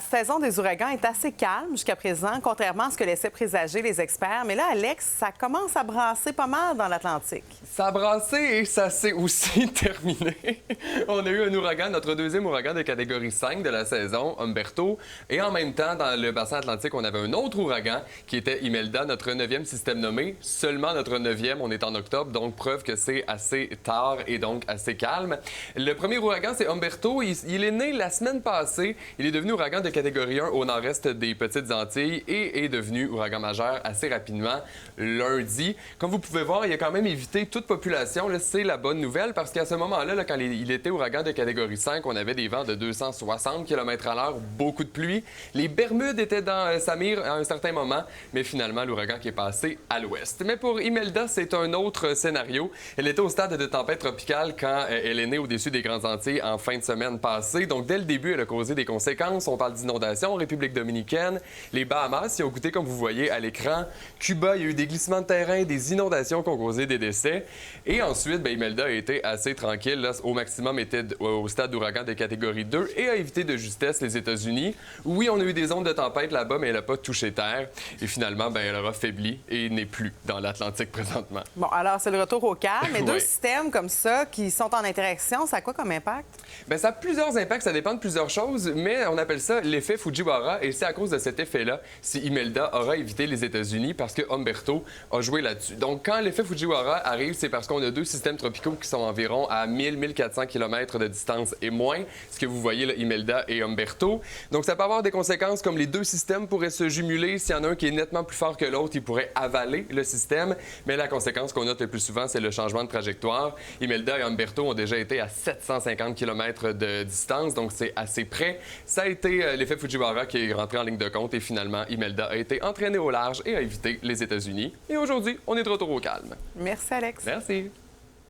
La saison des ouragans est assez calme jusqu'à présent, contrairement à ce que laissaient présager les experts. Mais là, Alex, ça commence à brasser pas mal dans l'Atlantique. Ça a brassé et ça s'est aussi terminé. On a eu un ouragan, notre deuxième ouragan de catégorie 5 de la saison, Humberto. Et en même temps, dans le bassin atlantique, on avait un autre ouragan qui était Imelda, notre 9e système nommé. Seulement notre 9e, on est en octobre, donc preuve que c'est assez tard et donc assez calme. Le premier ouragan, c'est Humberto. Il est né la semaine passée. Il est devenu ouragan de catégorie 1 au nord-est des Petites-Antilles et est devenu ouragan majeur assez rapidement lundi. Comme vous pouvez voir, il a quand même évité toute population. C'est la bonne nouvelle parce qu'à ce moment-là, quand il était ouragan de catégorie 5, on avait des vents de 260 km/h, beaucoup de pluie. Les Bermudes étaient dans sa mire à un certain moment, mais finalement, l'ouragan qui est passé à l'ouest. Mais pour Imelda, c'est un autre scénario. Elle était au stade de tempête tropicale quand elle est née au-dessus des Grandes Antilles en fin de semaine passée. Donc, dès le début, elle a causé des conséquences. On parle d'inondations en République dominicaine. Les Bahamas y ont goûté, comme vous voyez à l'écran. Cuba, il y a eu des glissements de terrain, des inondations qui ont causé des décès. Et ensuite, Imelda a été assez tranquille. Là, au maximum, était au stade d'ouragan de catégorie 2 et a évité de justesse les États-Unis. Oui, on a eu des ondes de tempête là-bas, mais elle n'a pas touché terre. Et finalement, elle aura faibli et n'est plus dans l'Atlantique présentement. Bon, alors c'est le retour au calme. Mais deux Ouais. systèmes comme ça qui sont en interaction, ça a quoi comme impact? Ça a plusieurs impacts, ça dépend de plusieurs choses, mais on appelle ça l'effet Fujiwara et c'est à cause de cet effet-là si Imelda aura évité les États-Unis parce que Humberto a joué là-dessus. Donc, quand l'effet Fujiwara arrive, c'est parce qu'on a deux systèmes tropicaux qui sont environ à 1000-1400 km de distance et moins, ce que vous voyez là, Imelda et Humberto. Donc, ça peut avoir des conséquences comme les deux systèmes pourraient se jumeler. S'il y en a un qui est nettement plus fort que l'autre, il pourrait avaler le système, mais la conséquence qu'on note le plus souvent, c'est le changement de trajectoire. Imelda et Humberto ont déjà été à 750 km de distance, donc c'est assez près. Ça a été l'effet Fujiwara qui est rentré en ligne de compte et finalement, Imelda a été entraînée au large et a évité les États-Unis. Et aujourd'hui, on est de retour au calme. Merci, Alex. Merci.